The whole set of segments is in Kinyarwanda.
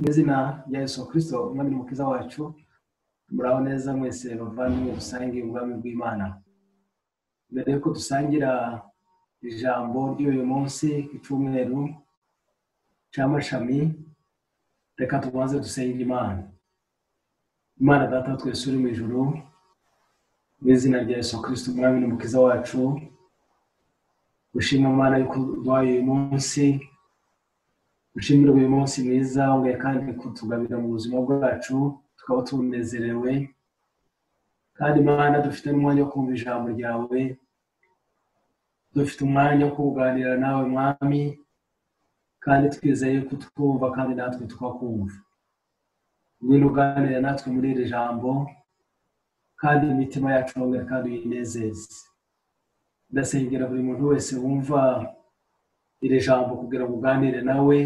Mwizina rya Yesu Kristo umwami n'umukiza wacu, muraho neza mwese bavandimwe dusangiye ubwami bw'Imana. Mbere yuko dusangira ijambo ry'uyu munsi icyumweru cy'amashami, reka tubanze dusenge Imana. Imana Data twese uri mu ijuru, mwizina rya Yesu Kristo umwami n'umukiza wacu, ushima Imana yuko duhaye uyu munsi, ushimira uyu munsi mwiza wongeye kandi kutugabira mu buzima bwacu, tukaba tunezerewe kandi Imana dufite n'umwanya wo kumva ijambo ryawe, dufite umwanya wo kuganira nawe mwami, kandi twizeye ko twumva kandi natwe tukakumva. Ngwino uganire natwe muri iri jambo, kandi imitima yacu wongere kandi uyinezeze. Ndasengera buri muntu wese wumva iri jambo kugira ngo uganire nawe,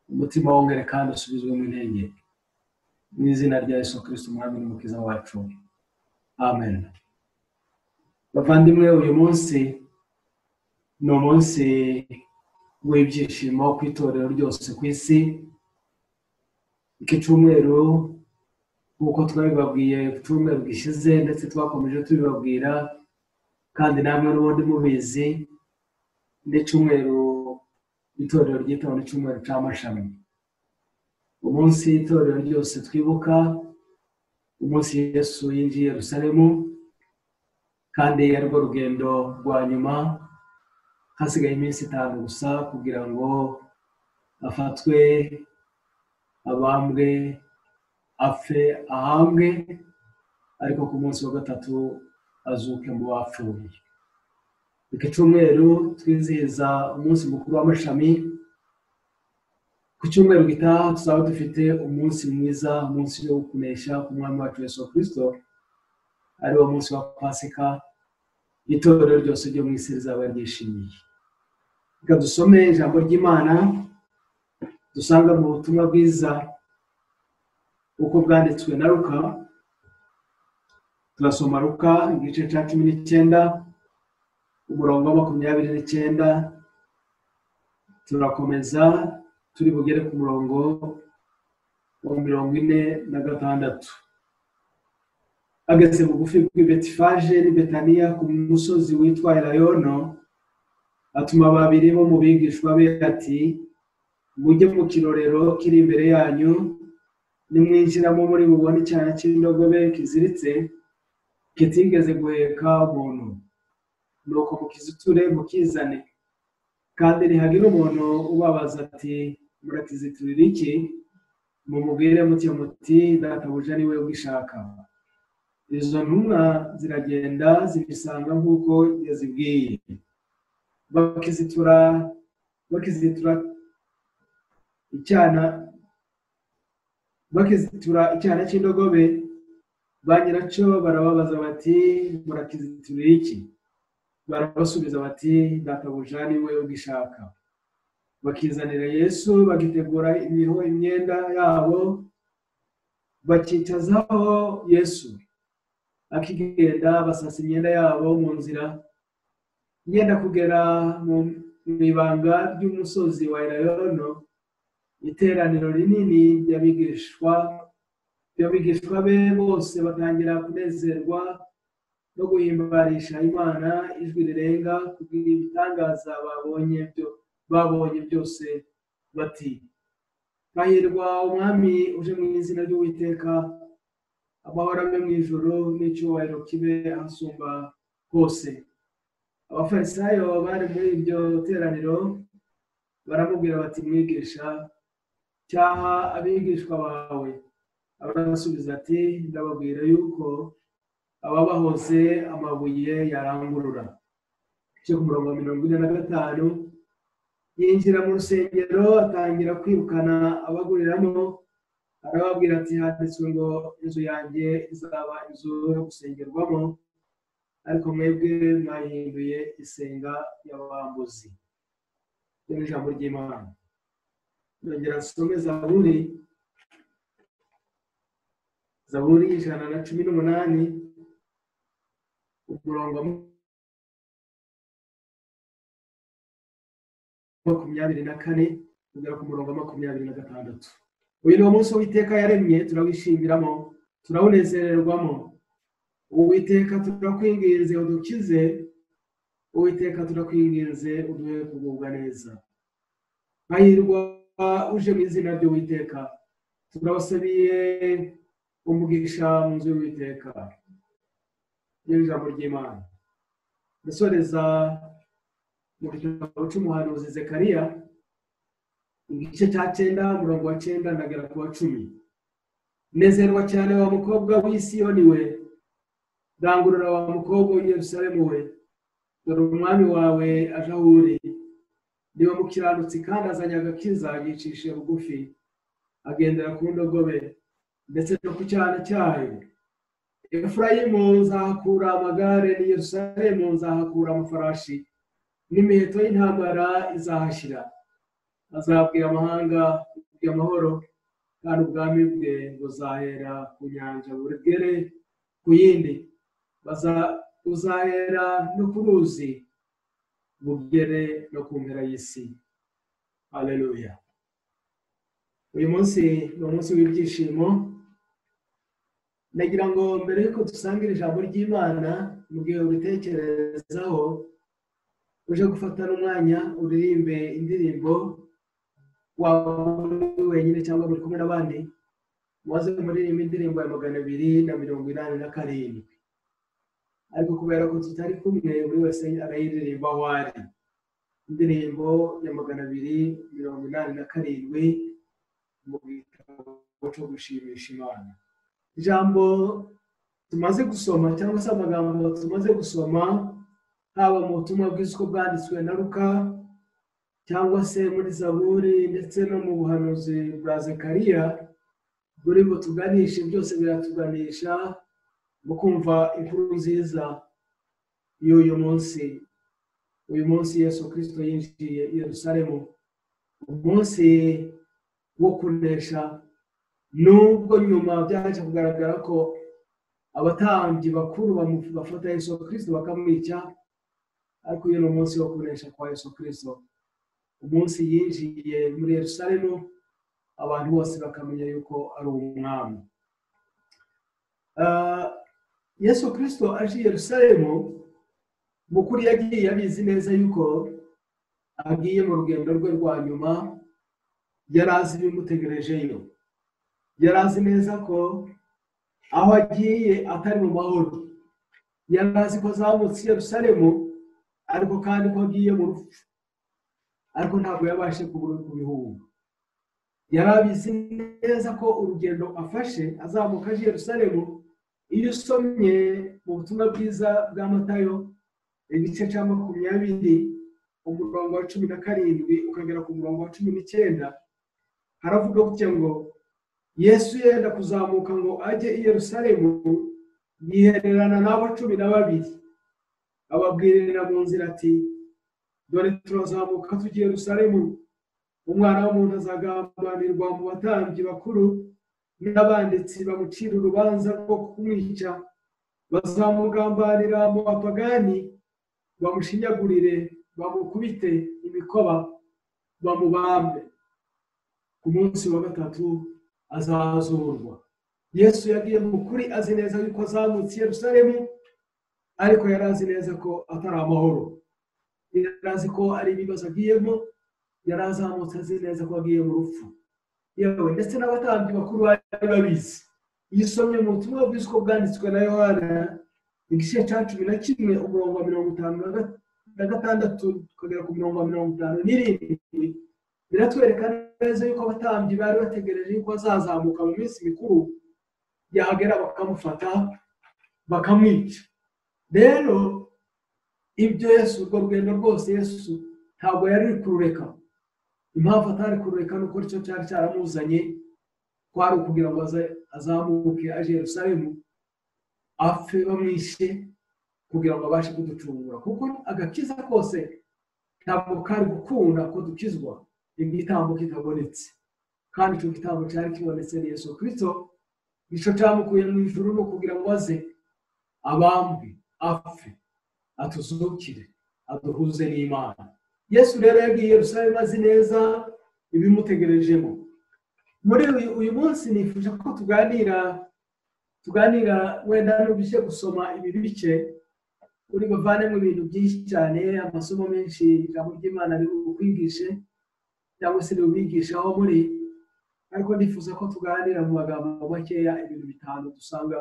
umutima wongere kandi usubizwe mu intege. Mu izina rya Yesu Kristo umwami n'umukiza wacu, amen. Bavandimwe, uyu munsi ni umunsi w'ibyishimo ku itorero ryose ku isi. Iki cyumweru nk'uko twabibabwiye ku cyumweru gishize, ndetse twakomeje tubibabwira kandi namwe n'ubundi mubizi, n'icyumweru itorero ryitwa n'icyumweru cy'amashami. Umunsi itorero ryose twibuka umunsi Yesu yinjiye Yerusalemu, kandi arirwo rugendo rwa nyuma, hasigaye iminsi 5 gusa kugira ngo afatwe, abambwe, apfe, ahambwe, ariko ku munsi wa gatatu azuke mu bapfuye. Iki cyumweru twizihiza umunsi mukuru w'amashami. Ku cyumweru gitaha tuzaba dufite umunsi mwiza, umunsi wo kunesha ku mwami wacu Yesu Kristo, ari wo munsi wa Pasika. Itorero ryose ryo mu isi rizaba ryishimiye. Reka dusome ijambo ry'Imana dusanga mu butumwa bwiza uko bwanditswe na Luka. Turasoma Luka igice cya 19 umurongo wa 29, turakomeza turi bugere ku murongo wa 46. Ageze bugufi bw'i Betifage n'i Betaniya ku musozi witwa Elayono, atuma 2 bo mu bigishwa be ati, mujye mu kirorero kiri imbere yanyu, nimwinjiramo muri bubone icyana cy'indogobe kiziritse, kitigeze guheka umuntu. Nuko mukiziture mukizane, kandi ntihagira umuntu ubabaza ati, murakiziturira iki? Mumubwire mutya muti, databuja ni we ugishaka. Izo ntumwa ziragenda zibisanga nk'uko yazibwiye. Bakizitura icyana cy'indogobe, ba nyiracyo barababaza bati, murakiziturira iki? Barabasubiza bati, databuja ni we ugishaka. Bakizanira Yesu, bagitegura imyenda yabo, bakicazaho Yesu. Akigenda basasa imyenda yabo mu nzira, yenda kugera mu ibanga ry'umusozi wa Elayono. Iteraniro rinini ry'abigishwa be bose batangira kunezerwa no guhimbarisha Imana ijwi rirenga kubw'ibitangaza babonye byose, bati, hahirwa umwami uje mu izina ry'Uwiteka, amahoro abe mu ijuru n'icyubahiro kibe ahasumba hose. Abafarisayo bari muri iryo teraniro baramubwira bati, mwigisha, cyaha abigishwa bawe. Arabasubiza ati, ndababwira yuko ababahoze amabuye yarangurura. Cyo ku murongo wa 45, yinjira mu rusengero atangira kwirukana abaguriramo, arababwira ati, handitswe ngo inzu yanjye izaba inzu yo gusengerwamo, ariko mwebwe mwayihinduye isenga y'abambuzi. Ni ijambo ry'Imana. Nongera nsome Zaburi 118 umurongo wa 24 kugera ku murongo wa 26. uyu ni umunsi Uwiteka yaremye, turawishingiramo, turawunezererwamo. Uwiteka turakwinginze udukize, Uwiteka turakwinginze uduhe kugubwa neza. Hahirwa uje mu izina ry'Uwiteka, turabasabiye umugisha mu nzu y'Uwiteka. Ijambo ry'Imana ndasoreza mu gitabo cy'umuhanuzi Zekariya igice cya 9 umurongo wa 9 ndagera ku wa 10. Nezerwa cyane wa mukobwa w'i Siyoni we, rangurura wa mukobwa w'i Yerusalemu we, dore umwami wawe aje aho uri. Niwe mukiranutsi kandi azanye agakiza, yicishe bugufi, agendera ku ndogobe ndetse no ku cyana cyayo. Efurayimu nzahakura amagare, ni Yerusalemu nzahakura amafarashi, n'imiheto y'intambara izahashyira. Azabwira amahanga y'amahoro, kandi ubwami bwe buzahera ku nyanja bugere ku yindi, buzahera no ku ruzi bugere no ku mpera y'isi. Haleluya. Uyu munsi ni umunsi w'ibyishimo. Nagira ngo mbere yuko dusangira ijambo ry'Imana, mu gihe ubitekerezaho uje gufata n'umwanya uririmbe indirimbo, waba uri wenyine cyangwa muri kumwe n'abandi, waze muririmba indirimbo ya 287. Ariko kubera ko tutari kumwe, buri wese arayiririmba aho ari. Indirimbo ya 287 mu gitabo cyo gushimisha Imana. Ijambo tumaze gusoma cyangwa se amagambo tumaze gusoma, haba mu butumwa bwiza uko bwanditswe na Luka cyangwa se muri Zaburi ndetse no mu buhanuzi bwa Zekariya, buri ngo tuganishe, byose biratuganisha mu kumva inkuru nziza y'uyu munsi. Uyu munsi Yesu Kristo yinjiye i Yerusalemu, umunsi wo kunesha. Nubwo nyuma byaje kugaragara ko abatambyi bakuru bafata Yesu Kristo bakamwica, ariko uyu ni umunsi wo kunesha kwa Yesu Kristo. Umunsi yinjiye muri Yerusalemu, abantu bose bakamenya yuko ari umwami. Yesu Kristo aje i Yerusalemu, mukuri yagiye abizi neza yuko agiye mu rugendo rwe rwa nyuma. Yarazi ibimutegerejeyo, yarazi neza ko aho agiye atari mu mahoro. Yarazi ko azamutse i Yerusalemu, ariko kandi ko agiye mu rupfu, ariko ntabwo yabashe kubihunga. Yarabizi neza ko urugendo afashe azamuka aje i Yerusalemu, iyo usomye mu butumwa bwiza bwa Matayo igice cya 20 umurongo wa 17 ukagera ku murongo wa 19, haravuga gutya ngo Yesu yenda kuzamuka ngo ajye i Yerusalemu, yihererana n'abo 12, ababwirira mu nzira ati, dore turazamuka tugiye i Yerusalemu, umwana w'umuntu azagambanirwa mu batambyi bakuru n'abanditsi, bamucira urubanza rwo kumwica. Bazamugambanira mu bapagani, bamushinyagurire, bamukubite imikoba, bamubambe. Ku munsi wa 3 azazurwa. Yesu yagiye mu kuri azi neza yuko azamutse i Yerusalemu, ariko yarazi neza ko atari amahoro. Yarazi ko ari ibibazo agiyemo, yarazamutse azi neza ko agiye mu rupfu. Yewe ndetse n'abatambyi bakuru bari babizi. Iyo usomye mu butumwa bwiza uko bwanditswe na Yohana igice cya 11 umurongo wa 56 kugera ku murongo wa 57, biratwereka neza yuko abatambyi bari bategereje yuko azazamuka mu minsi mikuru, yahagera bakamufata bakamwica. Rero ibyo Yesu, urwo rugendo rwose Yesu ntabwo yari kurureka. Impamvu atari kurureka nuko icyo cyari cyaramuzanye kwari ukugira ngo azamuke aje i Yerusalemu, apfe bamwishe, kugira ngo abashe kuducungura. Kuko agakiza kose ntabwo kari gukunda ko dukizwa igitambo kitabonetse, kandi icyo gitambo cyari kibonetse ni Yesu Kristo. Nicyo cyamukuye mu ijuru no kugira ngo aze abambwe, apfe, atuzukire, aduhuze n'Imana. Yesu rero yagiye i Yerusalemu azi neza ibimutegerejemo. muri uyu munsi nifuje ko tuganira wenda n'ubishye gusoma ibi bice uri buvanemo ibintu byinshi cyane, amasomo menshi ijambo ry'Imana riri bukwigishe cyangwa se ribigishaho muri, ariko nifuza ko tuganira mu magambo makeya ibintu bitanu dusanga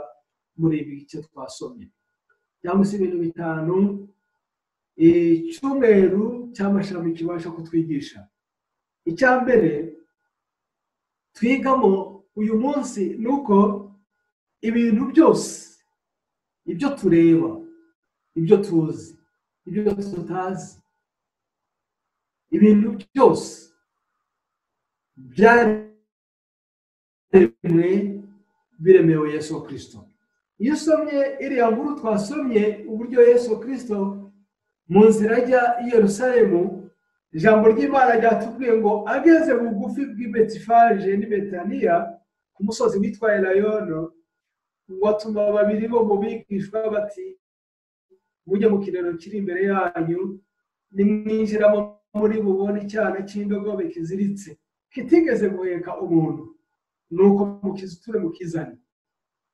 muri ibi bice twasomye, cyangwa se ibintu bitanu icyumweru cy'amashami kibasha kutwigisha. Icya mbere twigamo uyu munsi ni uko ibintu byose, ibyo tureba, ibyo tuzi, ibyo tutazi, ibintu byose byaremwe biremewe Yesu Kristo. Iyo usomye iriya nkuru twasomye uburyo Yesu Kristo mu nzira ajya i Yerusalemu, ijambo ry'Imana ryatubwiye ngo ageze bugufi bw'i Betifage n'i Betaniya ku musozi witwa Elayono, watuma babiri bo mu bigishwa bati mujye mu kiraro kiri imbere yanyu, nimwinjiramo muri bubone icyana cy'indogobe kiziritse kitigeze guheka umuntu, nuko mukiziture mukizane,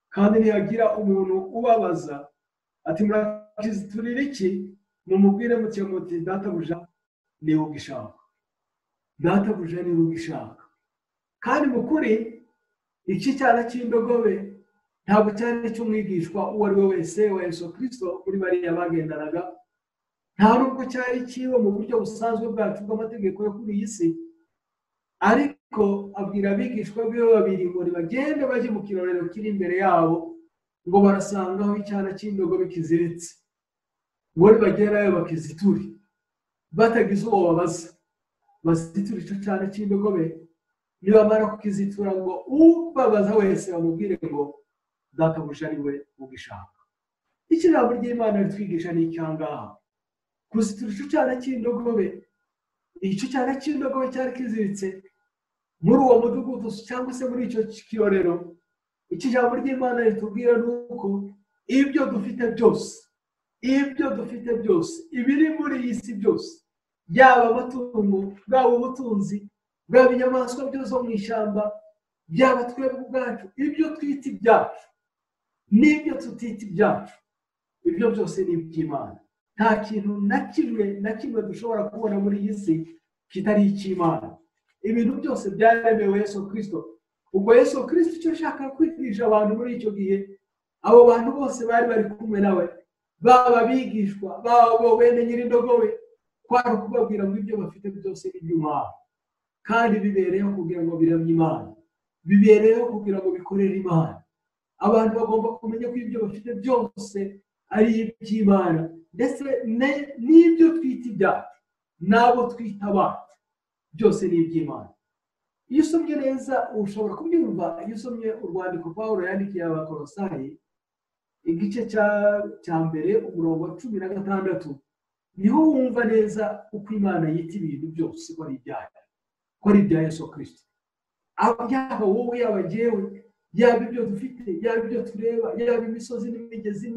kandi nihagira umuntu ubabaza ati murakiziturira iki, mumubwire muti databuja niwe ugishaka, databuja niwe ugishaka. Kandi mu kuri iki cyana cy'indogobe ntabwo cyari cy'umwigishwa uwo ari we wese wa Yesu Kristo muri bariya bagendanaga, nta nubwo cyari kiwe mu buryo busanzwe bwacu bw'amategeko yo kuri iyi si, ariko abwira abigishwa be babiri ngo bagende bajye mu kirorero kiri imbere yabo, ngo barasangaho icyana cy'indogobe kiziritse, ngo nibagerayo bakiziture, batagize uwo babaza baziture icyo cyana cy'indogobe, nibamara kukizitura ngo ubabaza wese bamubwire ngo databuja ari we ugishaka. Ijambo ry'Imana ritwigisha ni icyangaha, kuzitura icyo cyana cy'indogobe. Icyo cyana cy'indogobe cyari kiziritse muri uwo mudugudu cyangwa se muri icyo kirorero. Iki jambo ry'Imana ritubwira nuko ibyo dufite byose, ibiri muri iyi si byose, byaba amatungo, bwaba ubutunzi, bwaba inyamaswa byose zo mu ishyamba, byaba twebwe ubwacu, ibyo twita ibyacu n'ibyo tutita ibyacu, ibyo byose ni iby'Imana. Nta kintu na kimwe dushobora kubona muri iyi si kitari icy'Imana. Ibintu byose byaremewe Yesu Kristo. Ubwo Yesu Kristo icyo ashaka kwigisha abantu muri icyo gihe, abo bantu bose bari kumwe nawe, baba bigishwa, baba bene nyir'indogobe, kwari kubabwira ngo ibyo bafite byose ni iby'Imana, kandi bibereyeho kugira ngo biramye Imana, bibereyeho kugira ngo bikorere Imana. Abantu bagomba kumenya ko ibyo bafite byose ari iby'Imana, ndetse n'ibyo twita ibyacu n'abo twita abacu byose ni iby'Imana. Iyo usomye neza ushobora kubyumva. Iyo usomye urwandiko Pawulo yandikiye Abakolosayi igice cya mbere umurongo wa 16, niho wumva neza uko Imana yita ibintu byose ko ari ibyayo, ko ari ibya Yesu Kristo. Yaba wowe, yaba jyewe, yaba ibyo dufite, yaba ibyo tureba, yaba imisozi n'imigezi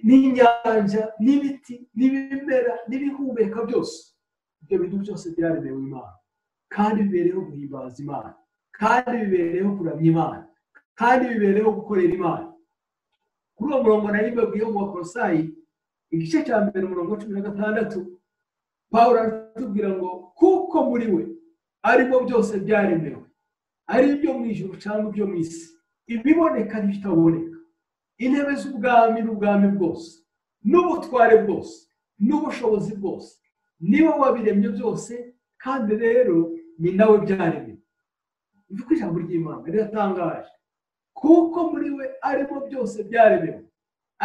n'inyanja n'ibiti n'ibimera n'ibihumeka byose, ibyo bintu byose byaremewe Imana, kandi bibereyeho guhimbaza Imana, kandi bibereyeho kuramya Imana, kandi bibereyeho gukorera Imana. Kuri uwo murongo nari mbabwiye mu Bakolosayi igice cya mbere umurongo wa 16, Pawulo aratubwira ngo kuko muri we arimo byose byaremewe, ari ibyo mu ijuru cyangwa ibyo mu isi, ibiboneka n'ibitaboneka, intebe z'ubwami n'ubwami bwose, n'ubutware bwose, n'ubushobozi bwose, niwe wabiremye byose, kandi rero ni nawe byaremewe. Uvuga ijambo ry'Imana riratangaje, kuko muri we arimo byose byaremewe,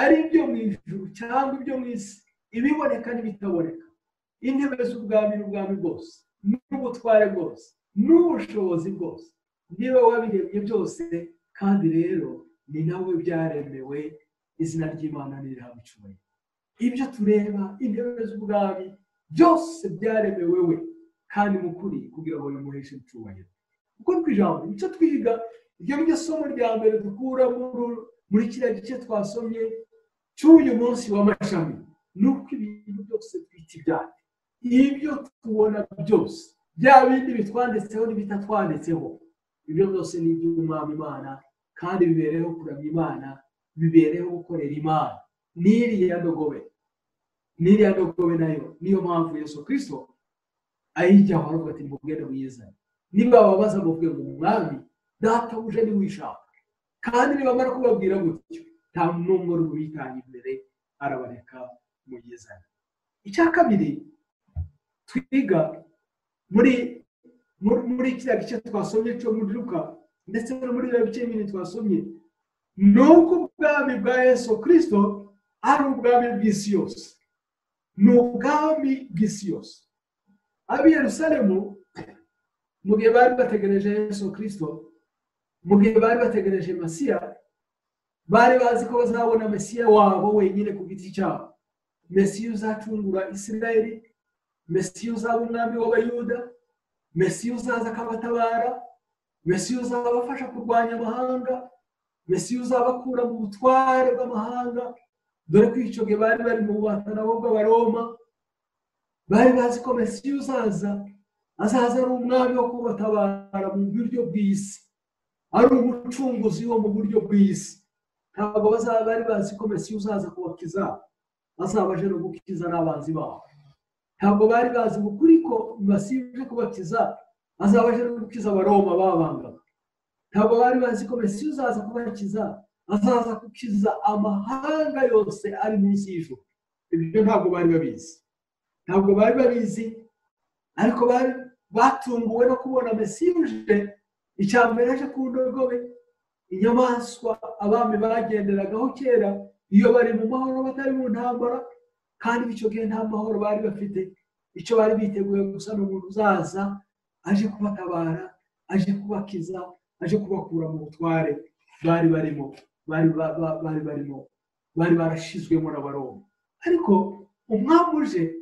ari ibyo mu ijuru cyangwa ibyo mu isi, ibiboneka n'ibitaboneka, intebe z'ubwami n'ubwami bwose, n'ubutware bwose, n'ubushobozi bwose, niwe wabiremye byose, kandi rero ni nawe byaremewe. Izina ry'Imana nirihabwe icyubahiro. Ibyo tureba, intebe z'ubwami byose byaremewe we, kandi mu kuri kugira ngo bimuheshe icyubahiro. Kuko ijambo icyo twiga, iryo ni somo rya mbere dukura muri kiriya gice twasomye cy'uyu munsi w'amashami, ni uko ibintu byose twita ibyacu. Ibyo tubona byose, bya bindi bitwanditseho n'ibitatwanditseho, ibyo byose ni iby'umwami Imana kandi bibereho kuramya Imana, bibereho gukorera Imana. N'iriya ndogobe nayo niyo mpamvu Yesu Kristo ayijyaho aravuga ati mugende muyizane. Niba babaza muvuge ngo umwami databuja ni wishaka, kandi nibamara kubabwira gutyo nta n'umwe uri buyitanga imbere, arabareka muyizane. Icya kabiri twiga muri kiriya gice twasomye cyo muri Luka ndetse no muri biriya bice bibiri twasomye, ni uko ubwami bwa Yesu Kristo ari ubwami bw'isi yose. Ni ubwami bw'isi yose. Ab'i Yerusalemu mu gihe bari bategereje Yesu Kristo, mu gihe bari bategereje Mesiya, bari bazi ko bazabona Mesiya wabo wenyine ku giti cyabo, Mesiya uzacungura Isirayeli, Mesiya uzaba umwami w'Abayuda, Mesiya uzaza akabatabara, Mesiya uzabafasha kurwanya amahanga, Mesiya uzabakura mu butware bw'amahanga. Dore ko icyo gihe bari bari mu bubata nabo bw'Abaroma, bari bazi ko Mesiya azaza ari umwami wo kubatabara mu buryo bw'isi, ari umucunguzi wo mu buryo bw'isi. Ntabwo bari bazi ko Mesiya uzaza kubakiza azabaje no gukiza n'abanzi babo. Ntabwo bari bazi ukuri ko Mesiya uje kubakiza azabaje no gukiza Abaroma babangaga. Ntabwo bari bazi ko Mesiya uzaza kubakiza azaza gukiza amahanga yose ari munsi y'ijuru. Ibyo ntabwo bari babizi, ariko batunguwe no kubona Mesiya uje. Icya mbere aje ku ndogobe, inyamaswa abami bagenderagaho kera iyo bari mu mahoro batari mu ntambara, kandi icyo gihe nta mahoro bari bafite. Icyo bari biteguye gusa n'umuntu uzaza aje kubatabara, aje kubakiza, aje kubakura mu butware bari barashizwemo n'Abaroma. Ariko umwami uje,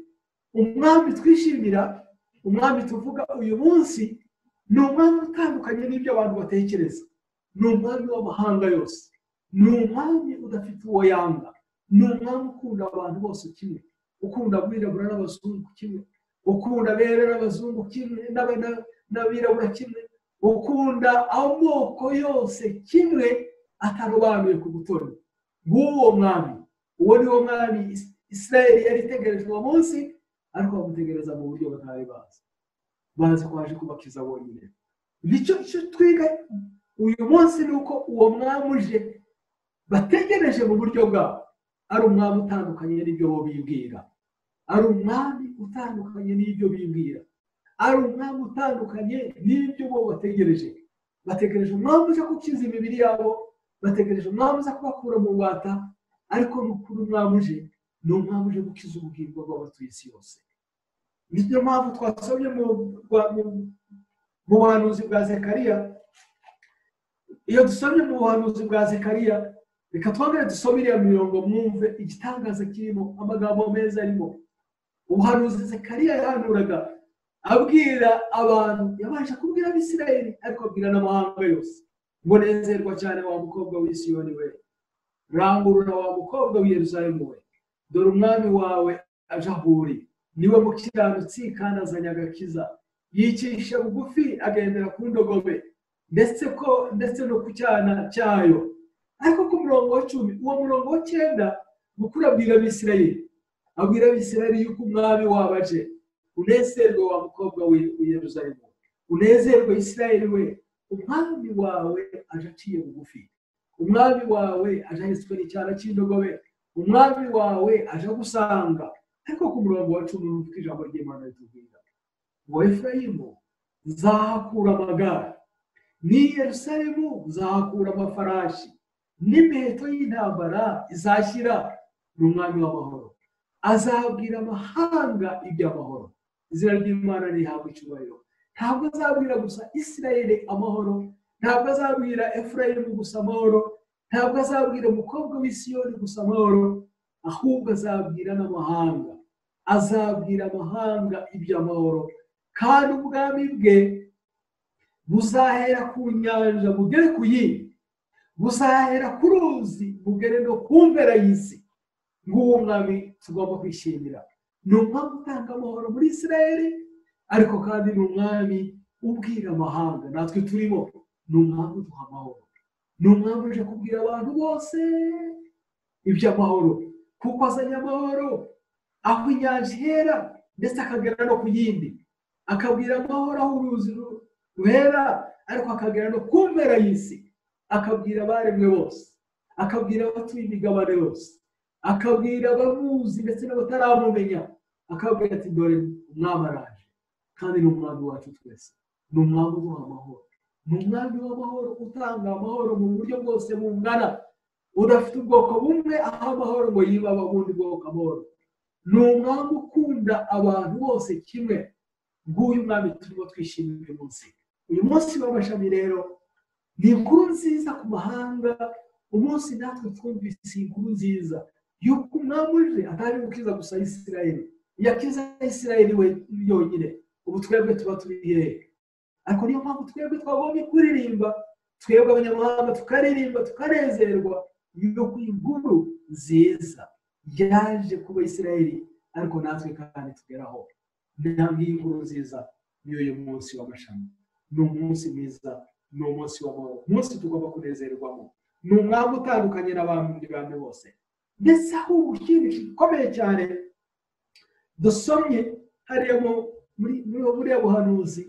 umwami twishimira, umwami tuvuga uyu munsi, ni umwami utandukanye n'ibyo abantu batekereza. Ni umwami w'amahanga yose, ni umwami udafite uwo yanga, ni umwami ukunda abantu bose kimwe, ukunda abirabura n'abazungu kimwe, ukunda abera n'abazungu kimwe, n'abirabura kimwe, ukunda amoko yose kimwe, atarobanuye ku butoni. Nguwo mwami, uwo ni wo mwami Isirayeli yari itegereje uwo munsi, ariko bamutegereza mu buryo batari bazi ko aje kubakiza bonyine. Icyo twiga uyu munsi ni uko uwo mwami uje bategereje mu buryo bwabo ari umwami utandukanye n'ibyo bo bibwira, ari umwami utandukanye n'ibyo bibwira, ari umwami utandukanye n'ibyo bo bategereje. Bategereje umwami uje gukiza imibiri yabo, bategereje umwami uza kubakura mu bubata, ariko n'ukuri umwami uje ni umwami uje gukiza ubugingo bw'abatuye isi yose. Niyo mpamvu twasomye mu buhanuzi bwa Zekariya. Iyo dusomye mu buhanuzi bwa Zekariya, reka twongere dusome iriya mirongo mwumve igitangaza kirimo, amagambo meza arimo. Ubuhanuzi Zekariya yahanuraga abwira abantu, yabasha kubwira Abisirayeli ariko abwira n'amahanga yose ngo nezerwa cyane wa mukobwa w'i Siyoni we, rangurura wa mukobwa w'i Yerusalemu we, dore umwami wawe aje aho uri, niwe mukiranutsi kandi azanye agakiza, yicisha bugufi agendera ku ndogobe ndetse no ku cyana cyayo. Ariko ku murongo wa 10, uwo murongo wa 9 mukuru abwira Abisirayeli yuko umwami wabaje. Unezerwe wa mukobwa w'i Yerusalemu, unezerwe Isirayeli we, umwami wawe aje aciye bugufi, umwami wawe aje ahetswe n'icyana cy'indogobe, umwami wawe aje gusanga. Ariko ku murongo wa 10 n'uvuga ijambo ry'Imana ritubwira ngo Efurayimu nzahakura amagare, ni Yerusalemu nzahakura amafarashi, n'imiheto y'intambara izashyira. Ni umwami w'amahoro, azabwira amahanga iby'amahoro. Izina ry'Imana rihabwa icyubahiro. Ntabwo azabwira gusa Isirayeli amahoro, ntabwo azabwira Efurayimu gusa amahoro, ntabwo azabwira umukobwa w'i Siyoni gusa amahoro, ahubwo azabwira n'amahanga, azabwira amahanga iby'amahoro. Kandi ubwami bwe buzahera ku nyanja bugere ku yindi, buzahera ku ruzi bugere no ku mpera y'isi. Nguwo mwami tugomba kwishimira. Ni umwami utanga amahoro muri Isirayeli, ariko kandi ni umwami ubwira amahanga, natwe turimo. ni umwami uduha amahoro, ni umwami uje kubwira abantu bose iby'amahoro, kuko azanye amahoro aho inyanja ihera ndetse akagera no ku yindi, akabwira amahoro aho uruzi ruhera ariko akagera no ku mpera y'isi, akabwira abaremwe bose, akabwira abatuye imigabane yose, akabwira abamuzi ndetse n'abataramumenya, akabwira ati dore umwami araje kandi ni umwami wacu twese, ni umwami uduha amahoro, ni umwami w'amahoro utanga amahoro mu buryo bwose bungana, udafite ubwoko bumwe aho amahoro ngo yibaba ubundi bwoko amahoro, ni umwami ukunda abantu bose kimwe. Nguyu mwami turimo twishimira uyu munsi. Uyu munsi w'amashami rero ni inkuru nziza ku mahanga, umunsi natwe twumvise inkuru nziza yuko umwami uje atari gukiza gusa Isirayeli, yakiza Isirayeli we yonyine, ubu twebwe tuba turi hehe? Ariko niyo mpamvu twebwe twagombye kuririmba, twebwe abanyamahanga tukaririmba tukanezerwa yuko inkuru nziza yaje kuba Isirayeli, ariko natwe kandi tugeraho. Ntabwo inkuru nziza ni uyu munsi w'amashami, ni umunsi mwiza, ni umunsi w'amahoro, umunsi tugomba kunezerwamo, ni umwami utandukanye n'abandi bantu bose. Ndetse ahubwo ikindi gikomeye cyane dusomye hariya muri buriya buhanuzi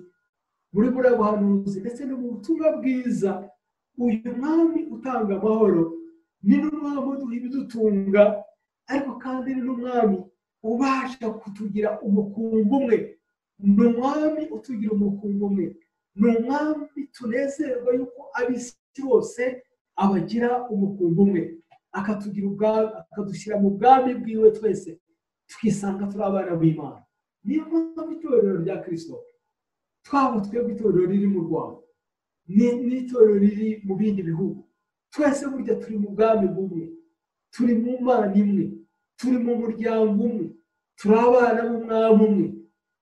ndetse no mu butumwa bwiza, uyu mwami utanga amahoro ni n'umwami uduha ibidutunga, ariko kandi ni n'umwami ubasha kutugira umukumbi umwe, ni umwami utugira umukumbi umwe, ni umwami tunezerwa yuko ab'isi bose abagira umukumbi umwe, akadushyira mu bwami bwiwe twese tukisanga turi abana b'Imana. Niyo mpamvu itorero rya Kristo, twaba twebwe itorero riri mu Rwanda n'itorero riri mu bindi bihugu, twese burya turi mu bwami bumwe, turi mu Mana imwe, turi mu muryango umwe, turi abana b'umwami umwe.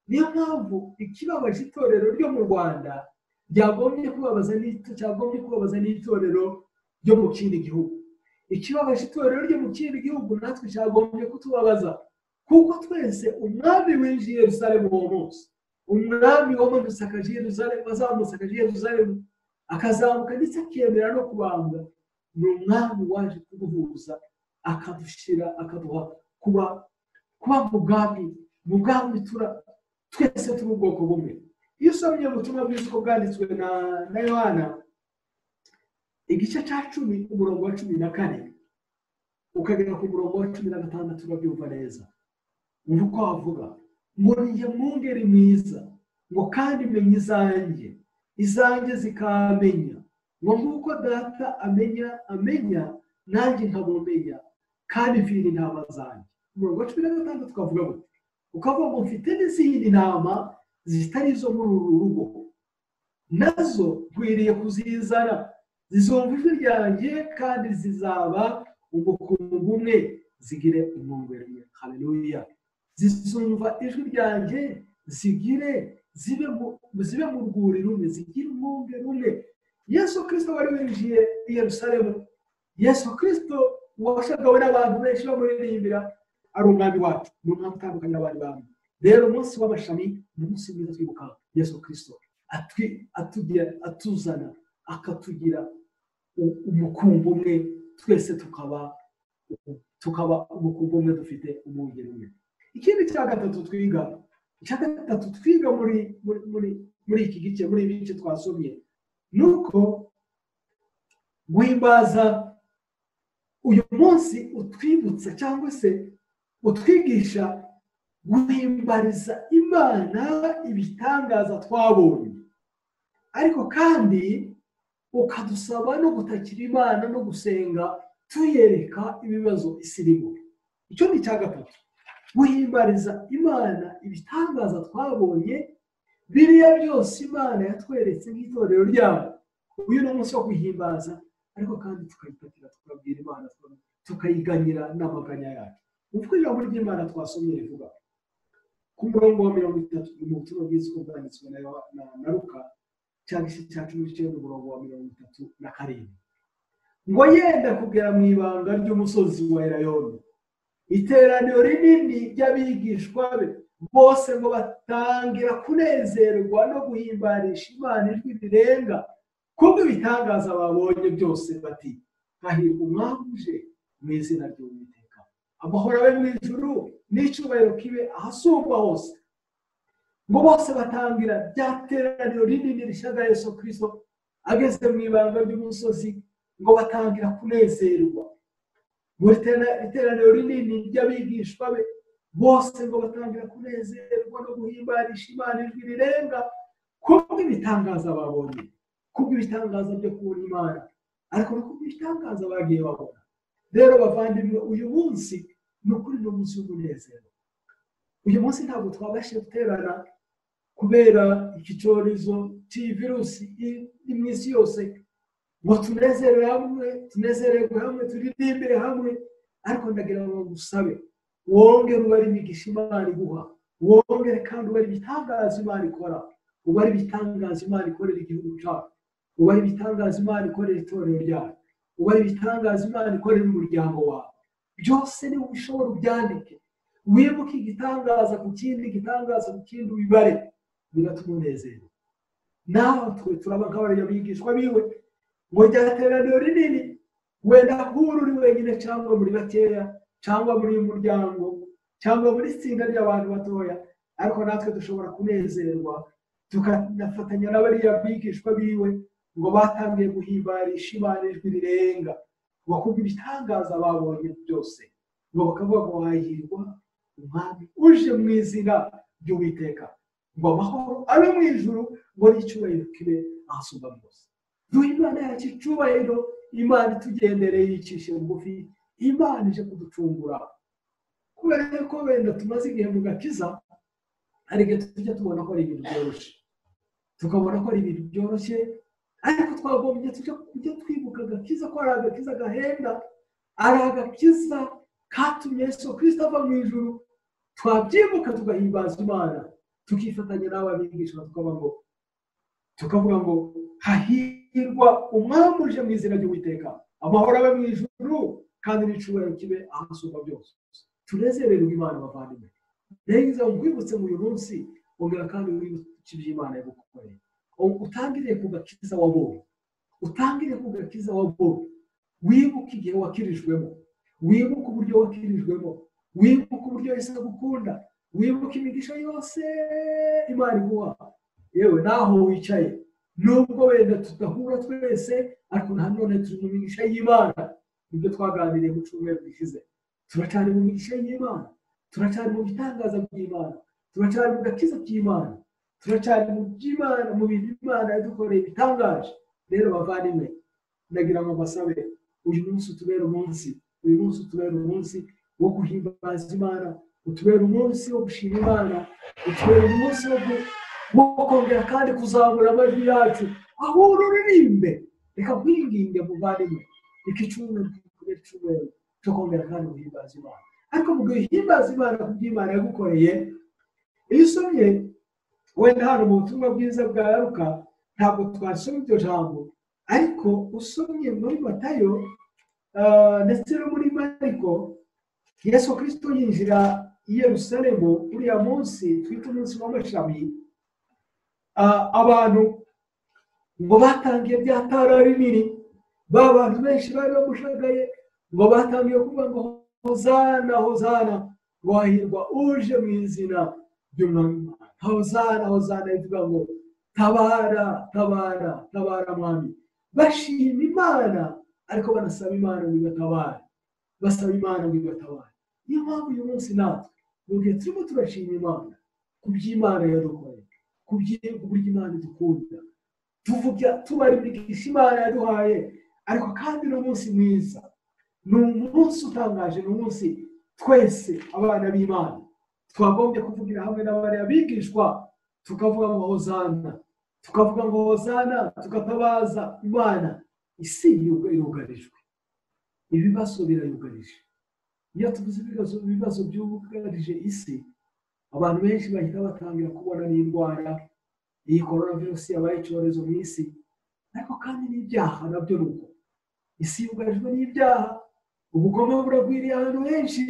Niyo mpamvu ikibabaje itorero ryo mu Rwanda cyagombye kubabaza n'itorero ryo mu kindi gihugu. Ikibabaje itorero ryo mu kindi gihugu natwe cyagombye kutubabaza, kuko twese umwami winjiye Yerusalemu uwo munsi, umwami wamanutse akaje Yerusalemu, azamutse akaje Yerusalemu, akazamuka ndetse akemera no kubambwa, ni umwami waje kuduhuza, akaduha kuba mu bwami twese turi ubwoko bumwe. Iyo usomye ubutumwa bwiza uko bwanditswe na Yohana igice cya 10 umurongo wa 14 ukagera ku murongo wa 16 urabyumva neza. Nuko avuga ngo njye mwungeri mwiza, ngo kandi menye izanjye zikamenya, ngo nk'uko data amenya nanjye nkabumenya, kandi mfite intama zanjye. Umurongo wa 16 tukavuga ngo ukavuga ngo mfite n'izindi ntama zitari izo muri uru rugo, nazo nkwiriye kuzizana, zizumva ijwi ryanjye kandi zizaba umukumbi umwe, zigire umwungeri umwe. Haleluya! Zizumva ijwi ryanjye, zibe mu rwuri rumwe, zigire umwungeri umwe. Yesu Kristo wari winjiye i Yerusalemu, Yesu Kristo washagawe n'abantu benshi bamuririmbira, ari umwami wacu, ni umwami utandukanye n'abandi bantu. Rero umunsi w'amashami ni umunsi mwiza twibuka Yesu Kristo atuzana akatugira umukumbi umwe, twese tukaba umukumbi umwe, dufite umwungeri umwe. Ikindi cya gatatu twiga muri iki gice, muri ibi bice twasomye, nuko guhimbaza uyu munsi utwibutsa cyangwa se utwigisha guhimbariza Imana ibitangaza twabonye, ariko kandi ukadusaba no gutakira Imana no gusenga tuyereka ibibazo isirimo. Icyo ni cya gatatu, guhimbariza Imana ibitangaza twabonye, biriya byose Imana yatweretse nk'itorero ryayo. Uyu ni umunsi wo guhimbaza, ariko kandi tukayitakira, tukabwira Imana, tukayiganyira n'amaganya yacu. Ubwo ijambo ry'Imana twasomye rivuga ku murongo wa 30 mu butumwa bwiza uko bwanditswe na Luka cyangwa se cya 10 umurongo wa 37, ngo yenda kugera mu ibanga ry'umusozi wa Elayono, iteraniro rinini ry'abigishwa be bose ngo batangira kunezerwa no guhimbarisha Imana ijwi rirenga, kubwo ibitangaza babonye byose bati hahirwa umwami uje mu izina ry'Uwiteka, amahoro abe mu ijuru n'icyubahiro kibe ahasumba hose. Ngo bose batangira rya teraniro rinini rishagaye Yesu Kristo ageze mu ibanga ry'umusozi, ngo batangira kunezerwa. Mu iteraniro rinini ry'abigishwa be bose ngo batangira kunezerwa no guhimbarisha Imana ijwi rirenga kubwo ibitangaza babonye, kubwo ibitangaza byo kubona Imana, ariko no kubwo ibitangaza bagiye babona. Rero bavandimwe, uyu munsi ni ukuri ni umunsi w'umunezero. Uyu munsi ntabwo twabashije guterana kubera iki cyorezo cy'iyi virusi iri mu isi yose ngo tunezerwe hamwe turirimbire hamwe, ariko ndagira ngo ngusabe wongere ubare imigisha Imana iguha, wongere kandi ubare ibitangaza Imana ikora, ubare ibitangaza Imana ikorera igihugu cyacu, ubare ibitangaza Imana ikorera itorero ryacu, ubare ibitangaza Imana ikorera umuryango wawe. Byose niba ubishobora ubyandike, wibuke igitangaza ku kindi, igitangaza ku kindi ubibare, bigatuma unezerwa. Natwe turaba nk'abariya bigishwa biwe ngo rya teraniro rinini, wenda nk'uru uri wenyine cyangwa muri bakeya cyangwa muri uyu muryango cyangwa muri itsinda ry'abantu batoya, ariko natwe dushobora kunezerwa tukanafatanya n'abariya bigishwa biwe ngo batangiye guhimbarisha Imana ijwi rirenga, ngo kubwo ibitangaza babonye byose, ngo bakavuga ngo hahirwa umwami uje mu izina ry'Uwiteka, ngo amahoro abe mu ijuru, ngo n'icyubahiro kibe ahasumba byose. Duhe Imana yacu icyubahiro, Imana itugendereye yicishe bugufi, Imana ije kuducungura. Kubera ko wenda tumaze igihe mu gakiza, hari igihe tujya tubona ko ari ibintu byoroshye, tukabona ko ari ibintu byoroshye, ariko twagombye kujya twibuka agakiza ko ari agakiza gahenda, ari agakiza katumye Yesu Kristo ava mu ijuru. Twabyibuka tugahimbaza Imana, tukifatanya n'ababigishwa tukavuga ngo hahirwa umwami uje mu izina ry'Uwiteka, amahoro abe mu ijuru kandi n'icyubahiro kibe ahasumba byose. Tunezererwe Imana bavandimwe. Neza nkwibutse mu uyu munsi, ongera kandi wibutse ibyo Imana yagukoreye. Utangire ku gakiza wabonye, utangire ku gakiza wabonye, wibuke igihe wakirijwemo, wibuke uburyo wakirijwemo, wibuke uburyo Yesu agukunda, wibuke imigisha yose Imana iguha. Yewe naho wicaye, nubwo wenda tudahura twese, ariko nanone turi mu migisha y'Imana. Nibyo twaganiriye mu cyumweru gishize, turacyari mu migisha y'Imana, turacyari mu bitangaza by'Imana, turacyari mu gakiza by'Imana, turacyari mu by'Imana, mu bintu Imana yadukoreye bitangaje. Rero bavandimwe, ndagira ngo basabe uyu munsi utubere umunsi, uyu munsi utubere umunsi wo guhimbaza Imana, utubere umunsi wo gushima Imana, utubere umunsi wo kongera kandi kuzamura amajwi yacu, aho uririmbe. Reka kwinginge muvandimwe, iki cyumweru kubera icyumweru cyo kongera kandi guhimbaza Imana. Ariko mu guhimbaza Imana ku by'Imana yagukoreye, iyo usomye wenda hano mu butumwa bwiza bwa Luka, ntabwo twasoma iryo jambo, ariko usomye muri Matayo ndetse no muri Mariko, Yesu Kristo yinjira i Yerusalemu uriya munsi twita umunsi w'amashami. Abantu ngo batangiye bya tara rinini, ba bantu benshi bari bamushagaye, ngo batangiye kuvuga ngo hozana hozana, ngo hahirwa uje mu izina ry'Umwami. Hozana hozana bivuga ngo tabara tabara tabara mwami, bashima Imana ariko banasaba Imana ngo ibatabare, basaba Imana ngo ibatabare. Niyo mpamvu uyu munsi natwe mu gihe turimo turashima Imana ku by'Imana yadukoreye, ku by'uburyo Imana idukunda, tuvuga tubara imigisha Imana yaduhaye, ariko kandi ni umunsi mwiza, ni umunsi utangaje, ni umunsi twese abana b'Imana twagombye kuvugira hamwe n'abariya bigishwa, tukavuga ngo hozana, tukavuga ngo hozana, tugatabaza Imana. Isi yugarijwe, ibibazo birayugarije. Iyo tuvuze ibibazo byugarije isi, abantu benshi bahita batangira kubona n'indwara, iyi coronavirus yabaye icyorezo mu isi, ariko kandi n'ibyaha nabyo ni uko. Isi yugarijwe n'ibyaha, ubugome buragwiriye ahantu henshi,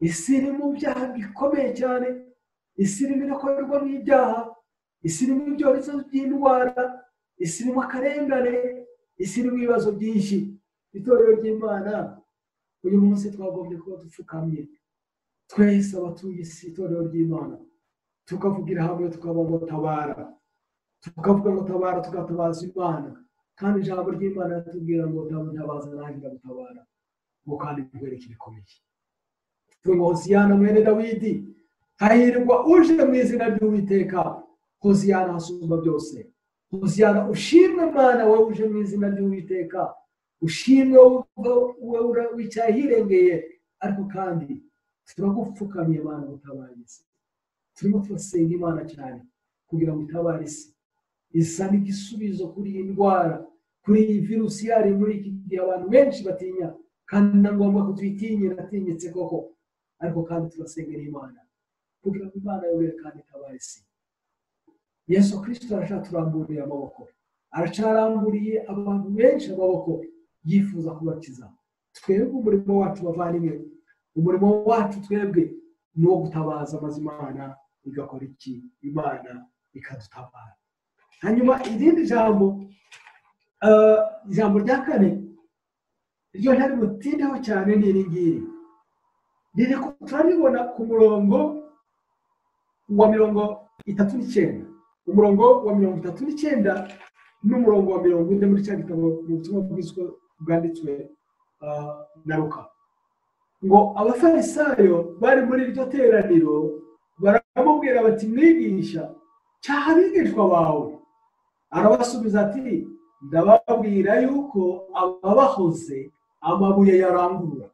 isi iri mu byaha bikomeye cyane, isi irimo irakorerwa n'ibyaha, isi irimo ibyorezo by'indwara, isi irimo akarengane, isi irimo ibibazo byinshi. Itorero ry'Imana uyu munsi twagombye kuba dupfukamye twese abatuye isi, itorero ry'Imana, tukavugira hamwe tukavuga ngo tabara, tukavuga ngo tabara, tugatabaza Imana. Kandi ijambo ry'Imana ritubwira ngo ntabaza nanjye ndagutabara, ngo kandi nkwereke ibikomeye. Tuvuga ngo Hosiyana mwene Dawidi, hahirwa uje mu izina ry'Uwiteka. Hosiyana hasumba byose. Hosiyana ushimwe Mana wowe uje mu izina ry'Uwiteka, ushimwe wowe wicaye hirengeye. Ariko kandi turagupfukamiye Mana gutabara isi. Turimo turasenga Imana cyane kugira ngo itabare isi, izane igisubizo kuri iyi ndwara, kuri iyi virusi yari muri iki gihe abantu benshi batinya, kandi na ngombwa ko tuyitinye, natinyitse koko. Ariko kandi turasengera Imana kugira ngo Imana yobere kandi itabare isi. Yesu Kristo arashaka turamburiye amaboko, aracaramburiye abantu benshi amaboko, yifuza kubakiza. Twebwe umurimo wacu bavandimwe, umurimo wacu twebwe ni uwo gutabaza, maze Imana igakora iki? Imana ikadutabara. Hanyuma irindi jambo, ijambo rya kane ryo ntari butindeho cyane ni iri ngiri. Riri turabibona ku murongo wa 39, umurongo wa 39 n'umurongo wa 40 muri cya gitabo mu butumwa bwanditswe na Luka. Ngo abafarisayo bari muri iryo teraniro baramubwira bati, mwigisha, cyaha abigishwa bawe. Arabasubiza ati, ndababwira yuko ababahoze amabuye yarangurura.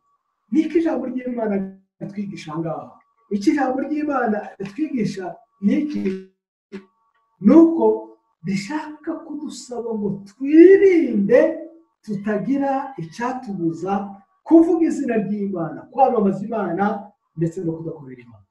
Niki ijambo ry'Imana ritwigisha ngaha? Iki ijambo ry'Imana ritwigisha niki? Nuko rishaka kudusaba ngo twirinde tutagira icyatubuza kuvuga izina ry'Imana, kwamamaza Imana ndetse no kudakorera Imana.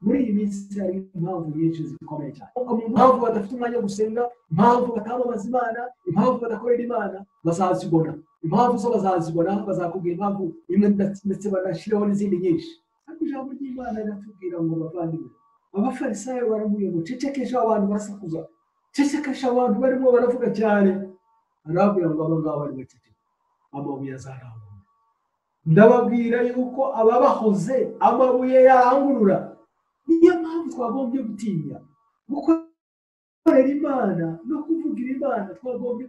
Muri iyi minsi hari impamvu nyinshi zikomeye cyane. Impamvu badafite umwanya wo gusenga, impamvu batamamaza Imana, impamvu badakorera Imana, bazazibona. Impamvu zo bazazibona, bazakubwira impamvu imwe ndetse banashiraho n'izindi nyinshi. Ariko ijambo ry'Imana riratubwira ngo bavandimwe, abafarisayo baramubwiye ngo cecekesha abantu barasakuza, cecekesha abantu barimo baravuga cyane. Arababwira ngo aba ngaba bari baceceke, amabuye azarangurura. Ndababwira yuko ababahoze amabuye yarangurura. Niyo mpamvu twagombye gutinya gukorera Imana no kuvugira Imana. Twagombye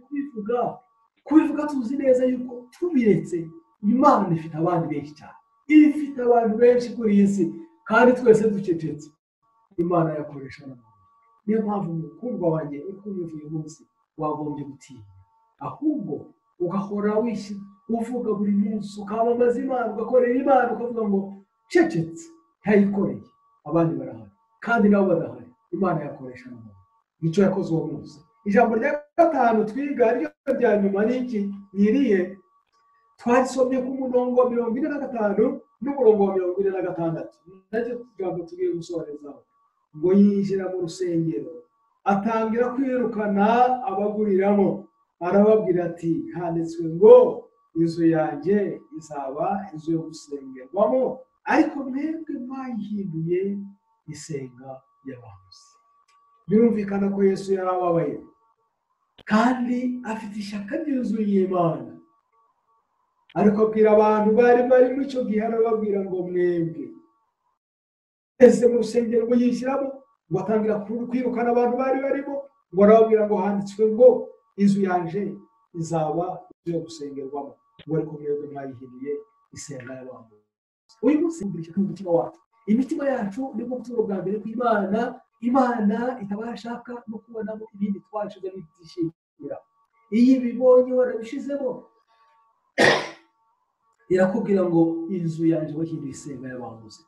kubivuga tuzi neza yuko tubiretse Imana ifite abantu benshi cyane, ifite abantu benshi kuri iyi si, kandi twese ducecetse Imana yakoresha n'abantu. Niyo mpamvu umukundwa wanjye uri kumva uyu munsi wagombye gutinya, ahubwo ugahora uvuga buri munsi, ukamamaza Imana, ugakorera Imana, ukavuga ngo cecetse ntayikoreye, abandi barahari kandi nabo badahari, Imana yakoresha n'abantu. Nicyo yakoze uwo munsi. Ijambo rya gatanu twiga ryo rya nyuma n'iki nyiriye, twasomye ku murongo wa 45 n'umurongo wa 46. Nacyo ijambo tugiye gusorezaho. Ngo yinjira mu rusengero, atangira kwirukana abaguriramo, arababwira ati, handitswe ngo inzu yanjye izaba inzu yo gusengerwamo, ariko mwebwe mwayihinduye isenga y'abahuzi. Birumvikana ko Yesu yarababaye kandi afite ishyaka ryuzuye Imana, ariko abwira abantu bari muri icyo gihe, arababwira ngo mwebwe ese mu rusengero ngo yishyiramo, ngo atangira kwirukana abantu bari barimo, ngo arababwira ngo handitswe ngo inzu yanje izaba inzu yo gusengerwamo, ngo ariko mwebwe mwayihinduye isenga y'abantu. Uyu munsi mbirisha mu mutima wacu, imitima yacu ni bwo buturo bwa mbere kw'Imana. Imana itabashaka no kubonamo ibindi twashize bitishimira. Iyi bibonye warabishizemo, irakubwira ngo inzu yanje wahinduye isenga y'abahuzi.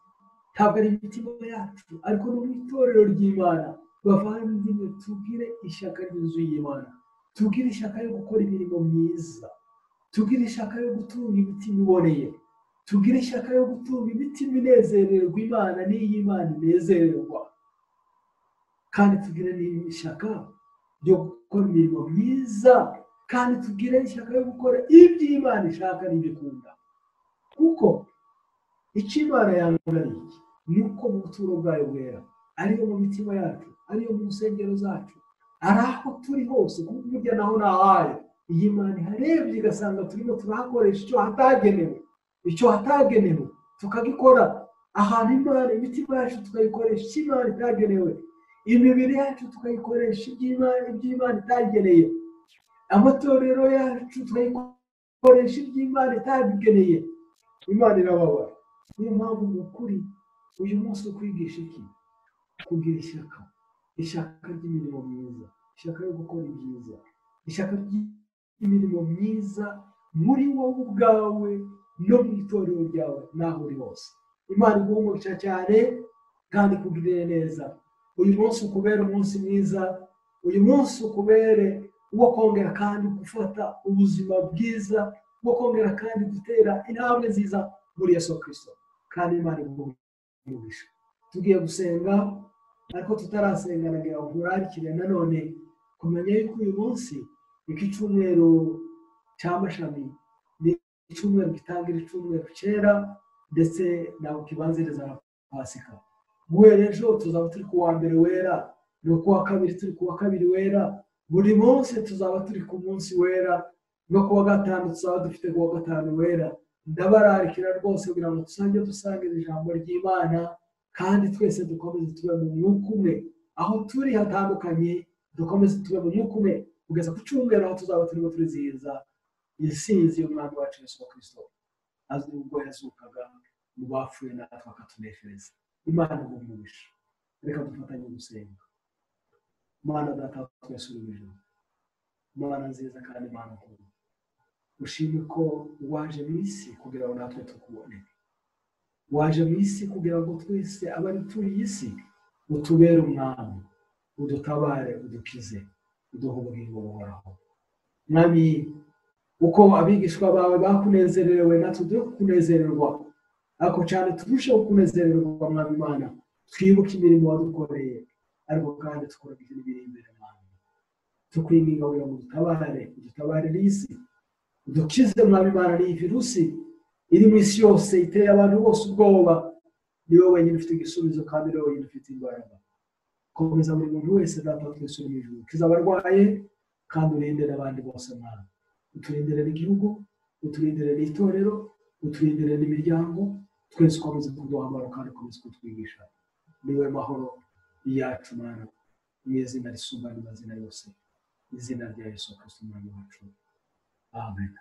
Ntabwo ari imitima yacu, ariko no mu itorero ry'Imana. Bavandimwe, tugire ishyaka ry'inzu y'Imana, tugire ishyaka yo gukora imirimo myiza, tugire ishyaka yo gutunga imitima iboneye, tugire ishyaka yo gutunga imitima inezererwa Imana n'iyi Imana inezererwa, kandi tugire n'ishyaka ryo gukora imirimo myiza, kandi tugire ishyaka yo gukora ibyo Imana ishaka n'ibikunda. Kuko icyo Imana yanga ni iki? Ni uko mu buturo bwayo bwera, ariyo mu mitima yacu, ariyo mu nsengero zacu, ari aho turi hose kuko burya naho nahaye iyi Imana iharebye igasanga turimo turahakoresha icyo hatagenewe tukagikora ahantu Imana imitima yacu tukayikoresha icyo Imana itagenewe, imibiri yacu tukayikoresha iby'Imana itageneye, amatorero yacu tukayikoresha iby'Imana itabigeneye. Imana irababara. Niyo mpamvu mu kuri uyu munsi ukwigisha iki? Kugira ishyaka ry'imirimo myiza, ishyaka yo gukora ibyiza, ishyaka ry'imirimo myiza muri wowe ubwawe no mu itorero ryawe n'aho uri hose. Imana iguhe umugisha cyane kandi ikugirire neza. Uyu munsi ukubere umunsi mwiza, uyu munsi ukubere uwo kongera kandi gufata ubuzima bwiza, uwo kongera kandi gutera intambwe nziza muri Yesu Kristo. Kandi Imana iguhe umugisha. Tugiye gusenga ariko tutarasenga nagira ngo nkurarikire nanone kumenya yuko uyu munsi iki cyumweru cy'amashami ni icyumweru gitangira icyumweru cyera ndetse nawe kibanziriza na Pasika. Guhera ejo tuzaba turi ku wa mbere wera, no ku wa kabiri turi ku wa kabiri wera, buri munsi tuzaba turi ku munsi wera, no ku wa gatanu tuzaba dufite ku wa gatanu wera. Ndabararikira rwose kugira ngo dusangira ijambo ry'Imana kandi twese dukomeze tube mu mwuka umwe, aho turi hatandukanye dukomeze tube mu mwuka umwe kugeza ku cyumweru aho tuzaba turimo turizihiza intsinzi y'umwami wacu Yesu Kristo azi ubwo yazukaga mu bapfuye natwe akatuneshereza. Imana igumugisha. Reka dufatanye gusenga. Mana data twese uri mu ijuru, Mana nziza kandi Mana nkuru, ushime ko waje mu isi kugira ngo natwe tukubone, waje mu isi kugira ngo twese abari turi isi utubere umwami, udutabare, udukize, uduhe ubugingo buhoraho. Mwami, uko abigishwa bawe bakunezerewe natwe duhe kunezererwa, ariko cyane turusheho kunezererwa Mwami Imana, twibuke imirimo wadukoreye ariko kandi tukora n'ibiri imbere Mwami. Tukwinginga kugira ngo udutabare n'isi, udukize Mwami Imana n'iyi virusi iri mu isi yose iteye abantu bose ubwoba. Ni wowe wenyine ufite igisubizo kandi ni wowe wenyine ufite imbaraga. Komeza buri muntu wese data twese uri mu ijuru, ukize abarwaye kandi urindire abandi bose Mwami. Uturindire n'igihugu, uturindire n'itorero, uturindire n'imiryango, twese ukomeze kuduha amahoro kandi ukomeze kutwigisha. Niwe mahoro yacu Mana, mu izina risumba andi mazina yose, izina rya Yesu Kristo umwami wacu. Amen.